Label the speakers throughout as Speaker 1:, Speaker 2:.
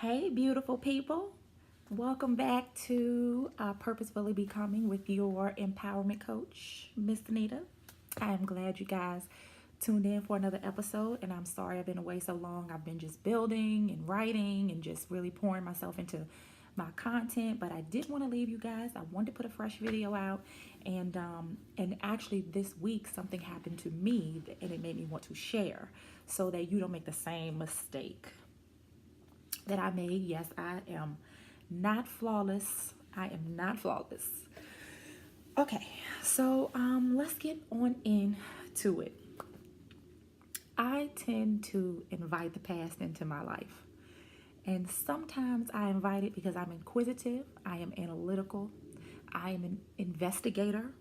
Speaker 1: Hey, beautiful people. Welcome back to Purposefully Becoming with your empowerment coach, Miss Anita. I am glad you guys tuned in for another episode, and I'm sorry I've been away so long. I've been just building and writing and just really pouring myself into my content, but I didn't want to leave you guys. I wanted to put a fresh video out, and actually this week something happened to me, and it made me want to share so that you don't make the same mistake that I made. Yes, I am not flawless. I am not flawless. Okay, so let's get on into it. I tend to invite the past into my life. And sometimes I invite it because I'm inquisitive, I am analytical, I am an investigator.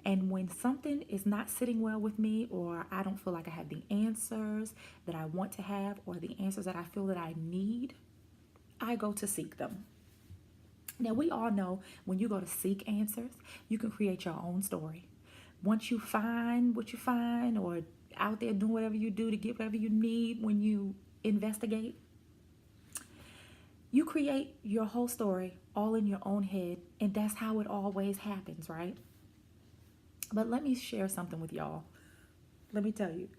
Speaker 1: And when something is not sitting well with me, or I don't feel like I have the answers that I want to have, or the answers that I feel that I need, I go to seek them. Now, we all know when you go to seek answers, you can create your own story. Once you find what you find, or out there doing whatever you do to get whatever you need when you investigate, you create your whole story all in your own head, and that's how it always happens, right? But let me share something with y'all. Let me tell you,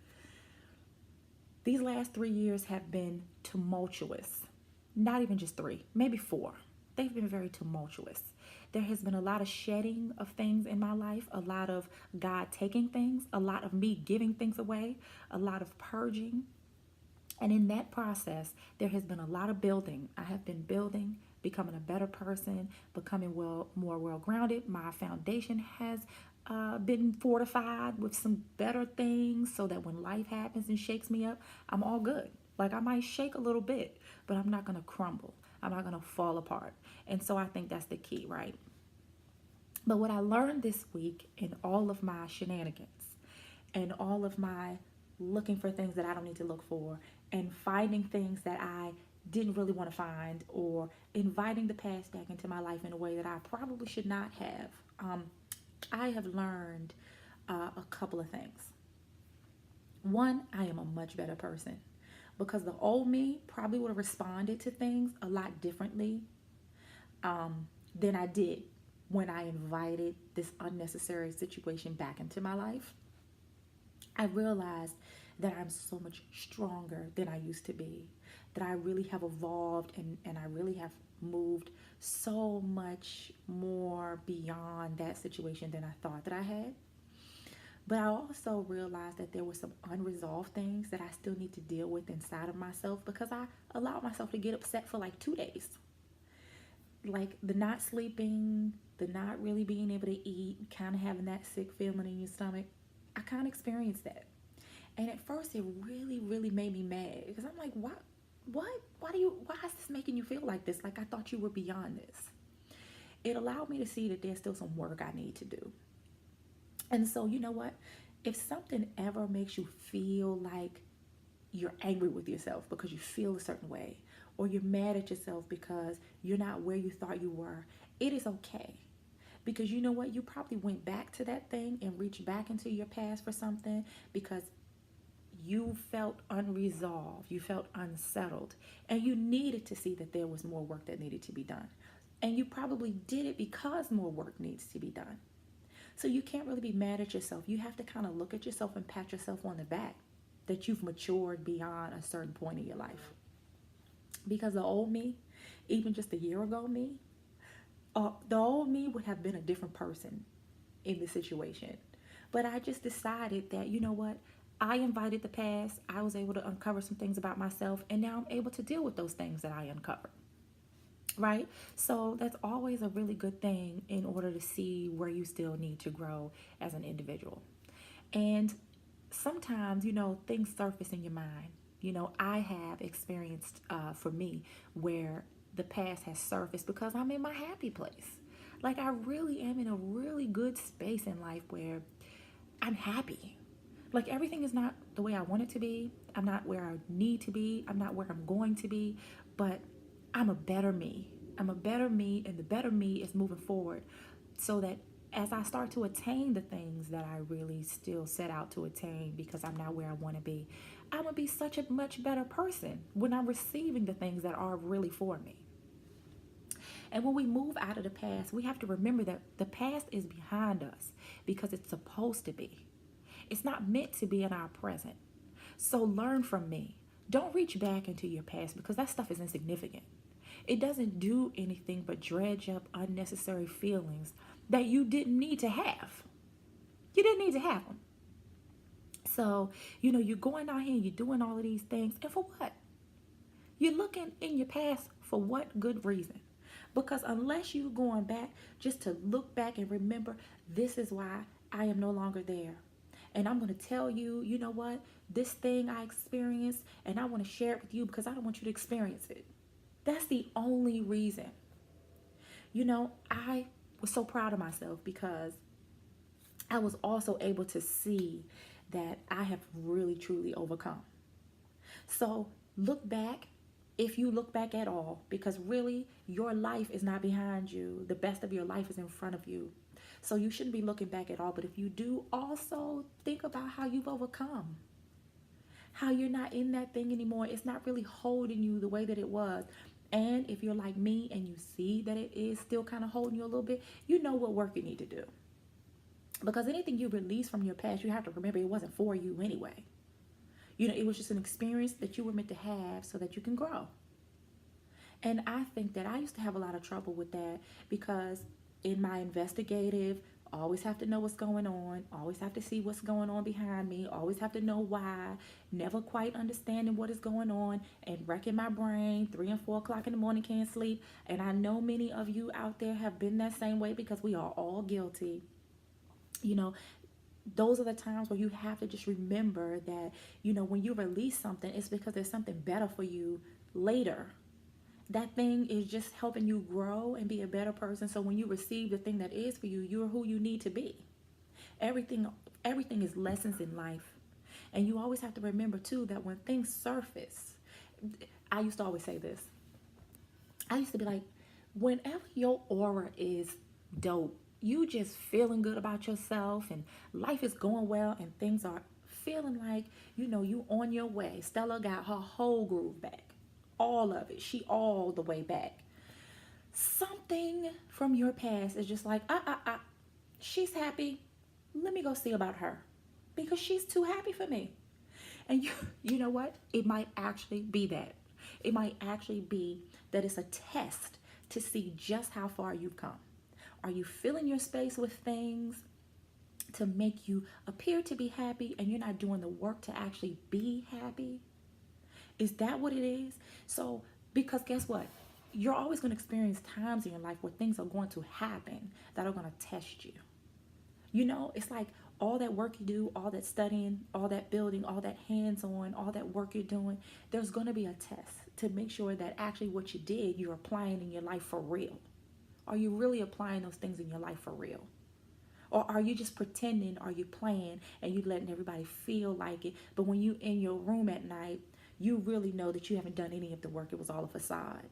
Speaker 1: these last 3 years have been tumultuous. Not even just three, maybe four. They've been very tumultuous. There has been a lot of shedding of things in my life, a lot of God taking things, a lot of me giving things away, a lot of purging. And in that process, there has been a lot of building. I have been building, becoming a better person, becoming more well-grounded. My foundation has been fortified with some better things so that when life happens and shakes me up, I'm all good. Like, I might shake a little bit, but I'm not going to crumble. I'm not going to fall apart. And so I think that's the key, right? But what I learned this week in all of my shenanigans and all of my looking for things that I don't need to look for and finding things that I didn't really want to find, or inviting the past back into my life in a way that I probably should not have, I have learned a couple of things. One, I am a much better person because the old me probably would have responded to things a lot differently than I did when I invited this unnecessary situation back into my life. I realized that I'm so much stronger than I used to be, that I really have evolved, and I really have moved so much more beyond that situation than I thought that I had. But I also realized that there were some unresolved things that I still need to deal with inside of myself because I allowed myself to get upset for like 2 days. Like the not sleeping, the not really being able to eat, kind of having that sick feeling in your stomach. I kind of experienced that. And at first it really, really made me mad because I'm like, what? Why is this making you feel like this? Like, I thought you were beyond this. It allowed me to see that there's still some work I need to do. And so, you know what? If something ever makes you feel like you're angry with yourself because you feel a certain way, or you're mad at yourself because you're not where you thought you were, it is okay. Because you know what? You probably went back to that thing and reached back into your past for something because you felt unresolved, you felt unsettled, and you needed to see that there was more work that needed to be done. And you probably did it because more work needs to be done. So you can't really be mad at yourself. You have to kind of look at yourself and pat yourself on the back that you've matured beyond a certain point in your life. Because the old me, even just a year ago me, the old me would have been a different person in the situation. But I just decided that, you know what? I invited the past. I was able to uncover some things about myself, and now I'm able to deal with those things that I uncovered. Right? So that's always a really good thing in order to see where you still need to grow as an individual. And sometimes, things surface in your mind. I have experienced, for me, where the past has surfaced because I'm in my happy place. Like, I really am in a really good space in life where I'm happy. Like, everything is not the way I want it to be. I'm not where I need to be. I'm not where I'm going to be. But I'm a better me. I'm a better me, and the better me is moving forward so that as I start to attain the things that I really still set out to attain because I'm not where I want to be, I'm going to be such a much better person when I'm receiving the things that are really for me. And when we move out of the past, we have to remember that the past is behind us because it's supposed to be. It's not meant to be in our present. So learn from me. Don't reach back into your past because that stuff is insignificant. It doesn't do anything but dredge up unnecessary feelings that you didn't need to have. You didn't need to have them. So, you're going out here and you're doing all of these things. And for what? You're looking in your past for what good reason? Because unless you're going back just to look back and remember, this is why I am no longer there. And I'm going to tell you, you know what? This thing I experienced, and I want to share it with you because I don't want you to experience it. That's the only reason. I was so proud of myself because I was also able to see that I have really, truly overcome. So look back, if you look back at all, because really your life is not behind you. The best of your life is in front of you. So you shouldn't be looking back at all. But if you do, also think about how you've overcome. How you're not in that thing anymore. It's not really holding you the way that it was. And if you're like me and you see that it is still kind of holding you a little bit, you know what work you need to do. Because anything you release from your past, you have to remember it wasn't for you anyway. It was just an experience that you were meant to have so that you can grow. And I think that I used to have a lot of trouble with that because in my investigative, always have to know what's going on, always have to see what's going on behind me, always have to know why, never quite understanding what is going on and wrecking my brain, 3 and 4 o'clock in the morning, can't sleep. And I know many of you out there have been that same way because we are all guilty. Those are the times where you have to just remember that, when you release something, it's because there's something better for you later. That thing is just helping you grow and be a better person. So when you receive the thing that is for you, you're who you need to be. Everything is lessons in life. And you always have to remember too that when things surface, I used to always say this. I used to be like, whenever your aura is dope, you just feeling good about yourself and life is going well and things are feeling like, you on your way. Stella got her whole groove back. All of it. She all the way back. Something from your past is just like, she's happy. Let me go see about her because she's too happy for me. And you know what? It might actually be that. It might actually be that it's a test to see just how far you've come. Are you filling your space with things to make you appear to be happy and you're not doing the work to actually be happy? Is that what it is? So, because guess what? You're always going to experience times in your life where things are going to happen that are going to test you. It's like all that work you do, all that studying, all that building, all that hands-on, all that work you're doing, there's going to be a test to make sure that actually what you did, you're applying in your life for real. Are you really applying those things in your life for real? Or are you just pretending, are you playing and you letting everybody feel like it? But when you in your room at night, you really know that you haven't done any of the work. It was all a facade.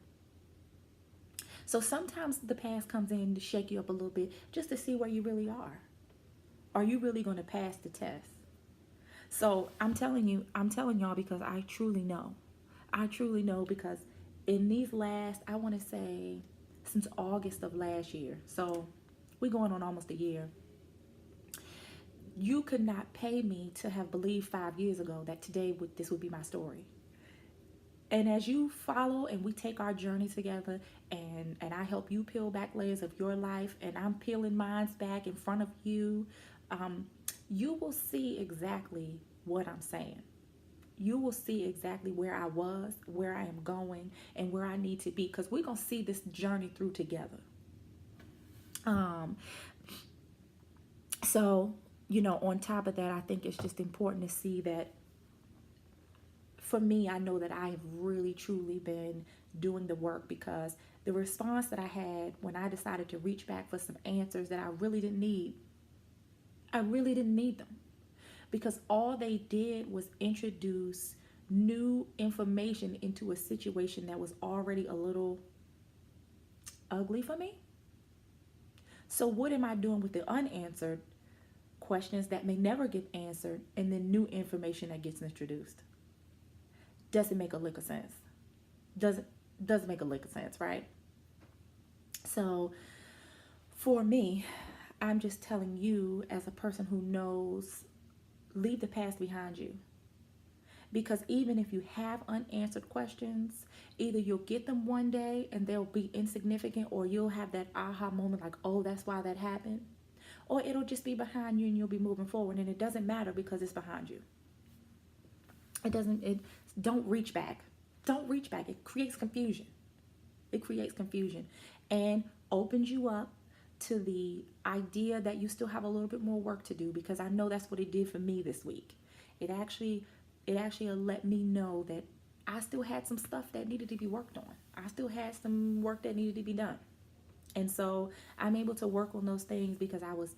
Speaker 1: So sometimes the past comes in to shake you up a little bit just to see where you really are. Are you really going to pass the test? So I'm telling y'all because I truly know. I truly know because in these last, I want to say since August of last year. So we're going on almost a year. You could not pay me to have believed 5 years ago that today this would be my story. And as you follow and we take our journey together and I help you peel back layers of your life and I'm peeling mine back in front of you, you will see exactly what I'm saying. You will see exactly where I was, where I am going, and where I need to be because we're going to see this journey through together. So, on top of that, I think it's just important to see that for me, I know that I have really, truly been doing the work because the response that I had when I decided to reach back for some answers that I really didn't need them because all they did was introduce new information into a situation that was already a little ugly for me. So what am I doing with the unanswered questions that may never get answered and then new information that gets introduced? doesn't make a lick of sense. Doesn't doesn't make a lick of sense, right? So for me, I'm just telling you as a person who knows, leave the past behind you. Because even if you have unanswered questions, either you'll get them one day and they'll be insignificant, or you'll have that aha moment like, oh, that's why that happened. Or it'll just be behind you and you'll be moving forward, and it doesn't matter because it's behind you. Don't reach back. Don't reach back. It creates confusion. It creates confusion and opens you up to the idea that you still have a little bit more work to do, because I know that's what it did for me this week. It actually let me know that I still had some stuff that needed to be worked on. I still had some work that needed to be done. And so I'm able to work on those things because I was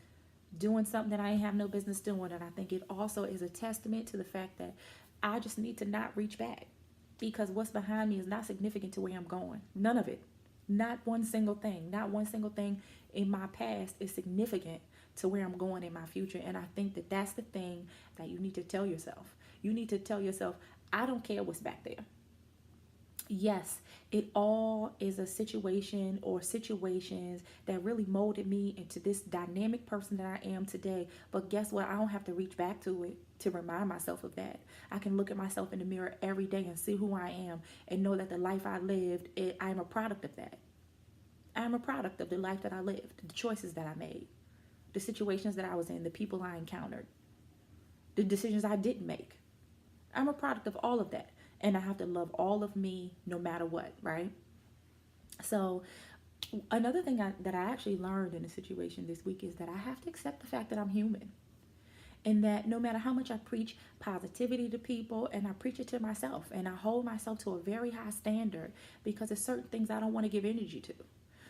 Speaker 1: doing something that I ain't have no business doing. And I think it also is a testament to the fact that I just need to not reach back, because what's behind me is not significant to where I'm going. None of it. Not one single thing. Not one single thing in my past is significant to where I'm going in my future. And I think that that's the thing that you need to tell yourself. You need to tell yourself, I don't care what's back there. Yes, it all is a situation or situations that really molded me into this dynamic person that I am today. But guess what? I don't have to reach back to it to remind myself of that. I can look at myself in the mirror every day and see who I am and know that the life I lived, I'm a product of that. I'm a product of the life that I lived, the choices that I made, the situations that I was in, the people I encountered, the decisions I didn't make. I'm a product of all of that. And I have to love all of me no matter what, right? So another thing that I actually learned in a situation this week is that I have to accept the fact that I'm human. And that no matter how much I preach positivity to people, and I preach it to myself, and I hold myself to a very high standard, because there's certain things I don't want to give energy to.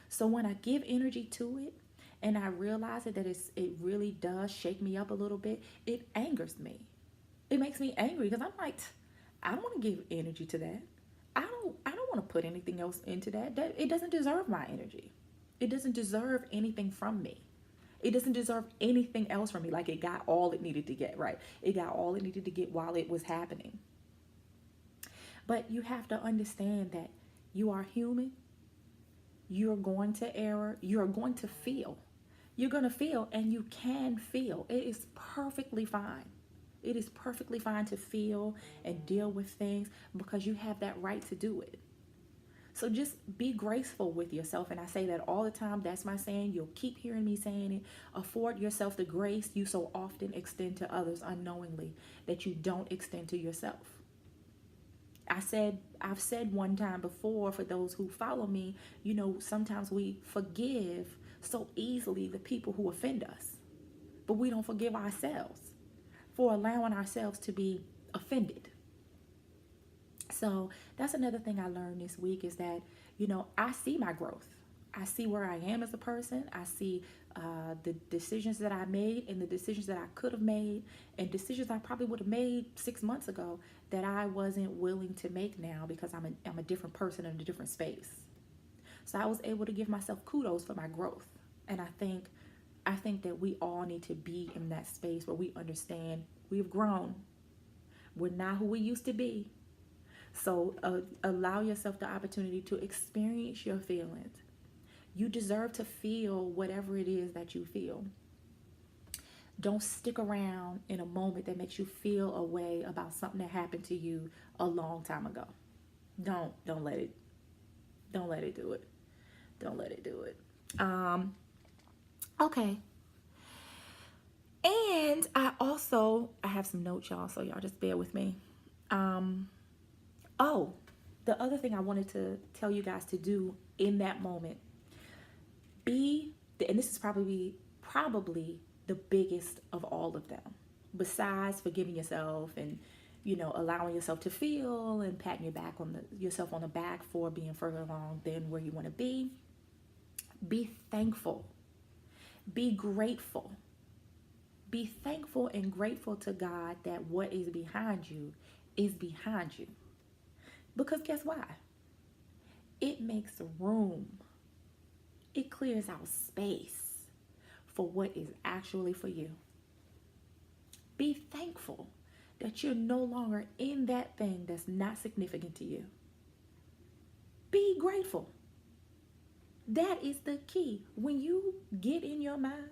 Speaker 1: So when I give energy to it, and I realize it really does shake me up a little bit, it angers me. It makes me angry because I'm like, I don't want to give energy to that. I don't want to put anything else into that. That it doesn't deserve my energy. It doesn't deserve anything from me. It doesn't deserve anything else from me. Like, it got all it needed to get, right? It got all it needed to get while it was happening. But you have to understand that you are human. You're going to error. You're going to feel. You're going to feel, and you can feel. It is perfectly fine. It is perfectly fine to feel and deal with things, because you have that right to do it. So just be graceful with yourself. And I say that all the time. That's my saying. You'll keep hearing me saying it. Afford yourself the grace you so often extend to others unknowingly that you don't extend to yourself. I've said one time before, for those who follow me, sometimes we forgive so easily the people who offend us, but we don't forgive ourselves for allowing ourselves to be offended. So that's another thing I learned this week, is that, I see my growth. I see where I am as a person. I see the decisions that I made, and the decisions that I could have made, and decisions I probably would have made 6 months ago that I wasn't willing to make now, because I'm a different person in a different space. So I was able to give myself kudos for my growth. And I think that we all need to be in that space where we understand we've grown. We're not who we used to be. So allow yourself the opportunity to experience your feelings. You deserve to feel whatever it is that you feel. Don't stick around in a moment that makes you feel a way about something that happened to you a long time ago. Don't let it do it. Don't let it do it. Okay. And I have some notes, y'all, so y'all just bear with me. The other thing I wanted to tell you guys to do in that moment, and this is probably the biggest of all of them, besides forgiving yourself and, allowing yourself to feel and patting yourself on the back for being further along than where you want to be. Be thankful. Be grateful. Be thankful and grateful to God that what is behind you is behind you. Because guess why? It makes room. It clears out space for what is actually for you. Be thankful that you're no longer in that thing that's not significant to you. Be grateful. That is the key. When you get in your mind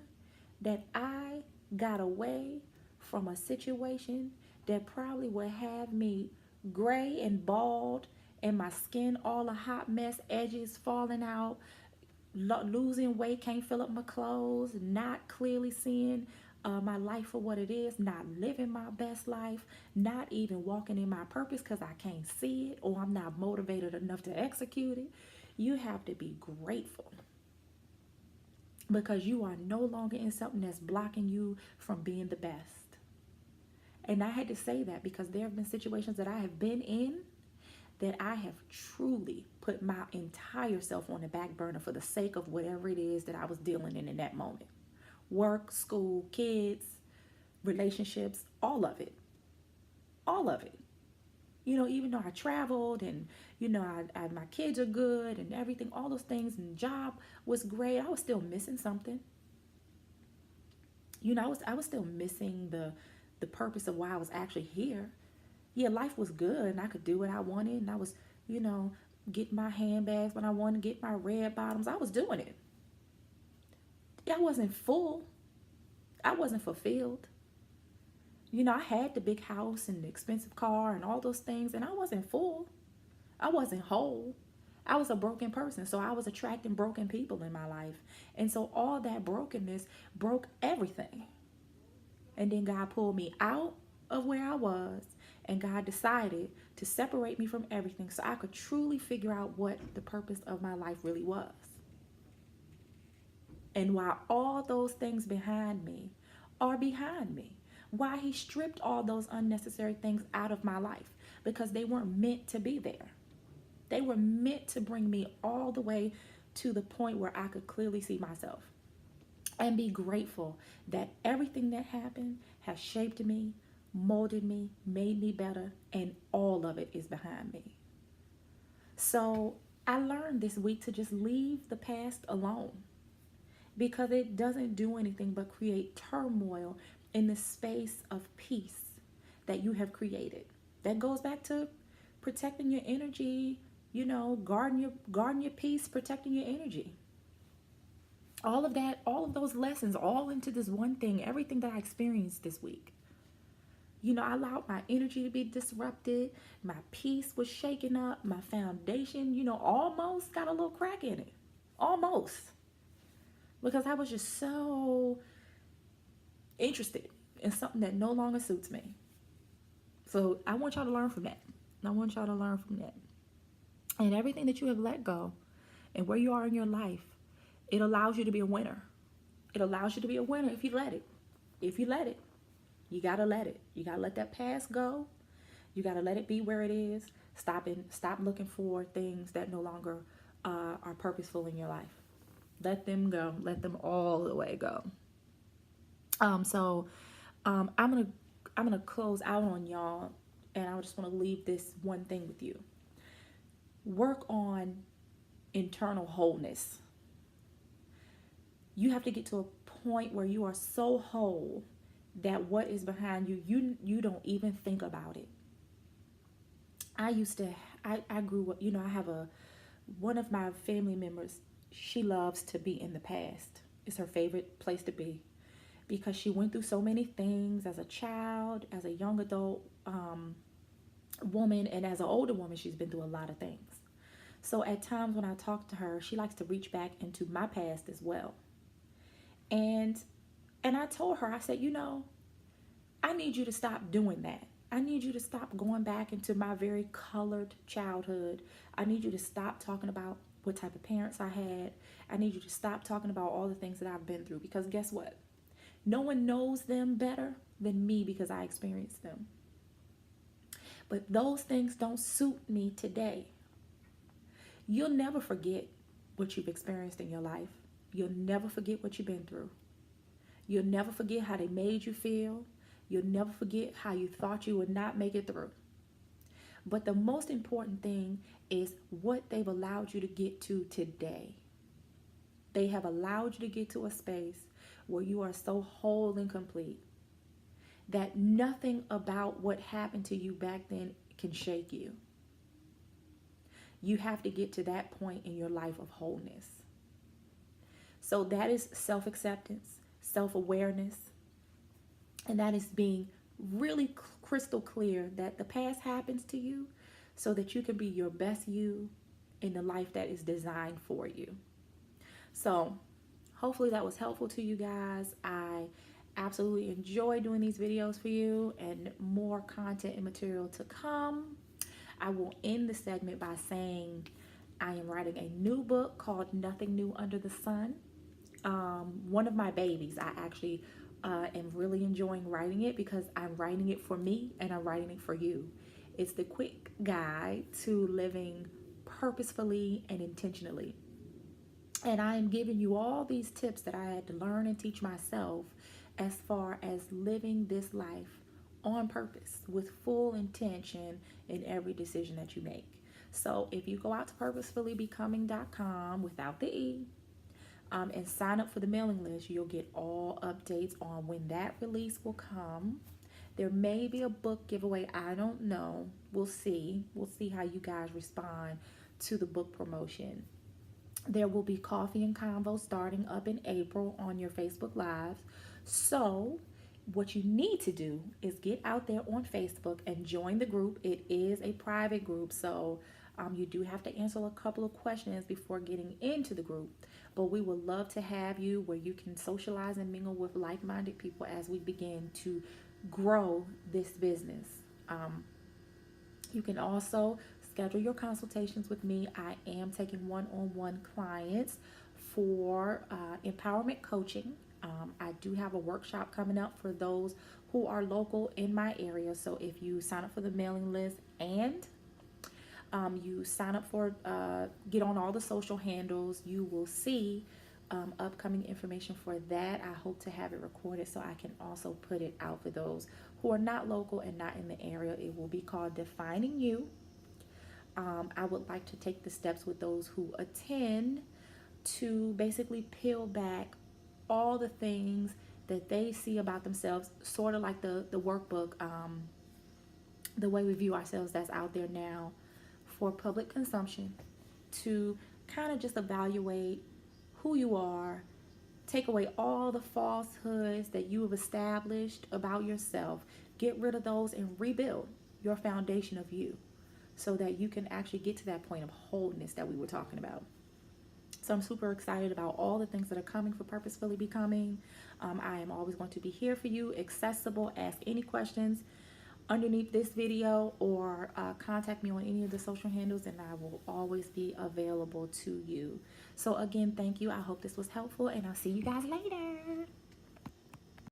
Speaker 1: that I got away from a situation that probably would have me gray and bald and my skin all a hot mess, edges falling out, losing weight, can't fill up my clothes, not clearly seeing my life for what it is, not living my best life, not even walking in my purpose because I can't see it or I'm not motivated enough to execute it. You have to be grateful because you are no longer in something that's blocking you from being the best. And I had to say that because there have been situations that I have been in that I have truly put my entire self on the back burner for the sake of whatever it is that I was dealing in that moment. Work, school, kids, relationships, all of it. All of it. You know, even though I traveled and, you know, my kids are good and everything, all those things, and job was great, I was still missing something. You know, I was still missing the purpose of why I was actually here. Yeah, life was good and I could do what I wanted and I was, you know, get my handbags when I wanted, get my red bottoms. I was doing it. I wasn't full. I wasn't fulfilled. You know, I had the big house and the expensive car and all those things, and I wasn't full. I wasn't whole. I was a broken person, so I was attracting broken people in my life. And so all that brokenness broke everything. And then God pulled me out of where I was, and God decided to separate me from everything so I could truly figure out what the purpose of my life really was. And while all those things behind me are behind me, why he stripped all those unnecessary things out of my life, because they weren't meant to be there. They were meant to bring me all the way to the point where I could clearly see myself and be grateful that everything that happened has shaped me, molded me, made me better, and all of it is behind me. So I learned this week to just leave the past alone because it doesn't do anything but create turmoil in the space of peace that you have created. That goes back to protecting your energy, you know, guarding your peace, protecting your energy. All of that, all of those lessons, all into this one thing, everything that I experienced this week. You know, I allowed my energy to be disrupted. My peace was shaken up. My foundation, you know, almost got a little crack in it. Almost. Because I was just so interested in something that no longer suits me. So I want y'all to learn from that. And everything that you have let go and where you are in your life, it allows you to be a winner. It allows you to be a winner if you let it. If you let it. You got to let it. You got to let that past go. You got to let it be where it is. Stop looking for things that no longer are purposeful in your life. Let them go. Let them all the way go. I'm gonna close out on y'all, and I just want to leave this one thing with you. Work on internal wholeness. You have to get to a point where you are so whole that what is behind you, you don't even think about it. I grew up, you know, I have one of my family members, she loves to be in the past. It's her favorite place to be because she went through so many things as a child, as a young adult woman, and as an older woman, she's been through a lot of things. So at times when I talk to her, she likes to reach back into my past as well. And I told her, I said, you know, I need you to stop doing that. I need you to stop going back into my very colored childhood. I need you to stop talking about what type of parents I had. I need you to stop talking about all the things that I've been through, because guess what? No one knows them better than me because I experienced them. But those things don't suit me today. You'll never forget what you've experienced in your life. You'll never forget what you've been through. You'll never forget how they made you feel. You'll never forget how you thought you would not make it through. But the most important thing is what they've allowed you to get to today. They have allowed you to get to a space where you are so whole and complete that nothing about what happened to you back then can shake you. You have to get to that point in your life of wholeness. So that is self-acceptance, self-awareness, and that is being really crystal clear that the past happens to you so that you can be your best you in the life that is designed for you. So hopefully that was helpful to you guys. I absolutely enjoy doing these videos for you, and more content and material to come. I will end the segment by saying I am writing a new book called Nothing New Under the Sun. One of my babies. I actually am really enjoying writing it because I'm writing it for me and I'm writing it for you. It's the quick guide to living purposefully and intentionally. And I am giving you all these tips that I had to learn and teach myself as far as living this life on purpose with full intention in every decision that you make. So if you go out to purposefully.becoming.com without the E, and sign up for the mailing list, you'll get all updates on when that release will come. There may be a book giveaway. I don't know. We'll see. We'll see how you guys respond to the book promotion. There will be coffee and convo starting up in April on your Facebook Lives. So what you need to do is get out there on Facebook and join the group. It is a private group, so you do have to answer a couple of questions before getting into the group. But we would love to have you where you can socialize and mingle with like-minded people as we begin to grow this business. You can also schedule your consultations with me. I am taking one-on-one clients for empowerment coaching. I do have a workshop coming up for those who are local in my area. So if you sign up for the mailing list and you sign up for, get on all the social handles, you will see upcoming information for that. I hope to have it recorded so I can also put it out for those who are not local and not in the area. It will be called Defining You. I would like to take the steps with those who attend to basically peel back all the things that they see about themselves, sort of like the workbook, the way we view ourselves that's out there now for public consumption, to kind of just evaluate who you are, take away all the falsehoods that you have established about yourself, get rid of those and rebuild your foundation of you so that you can actually get to that point of wholeness that we were talking about. So I'm super excited about all the things that are coming for Purposefully Becoming. I am always going to be here for you, accessible. Ask any questions underneath this video, or contact me on any of the social handles, and I will always be available to you. So again, thank you. I hope this was helpful, and I'll see you guys later.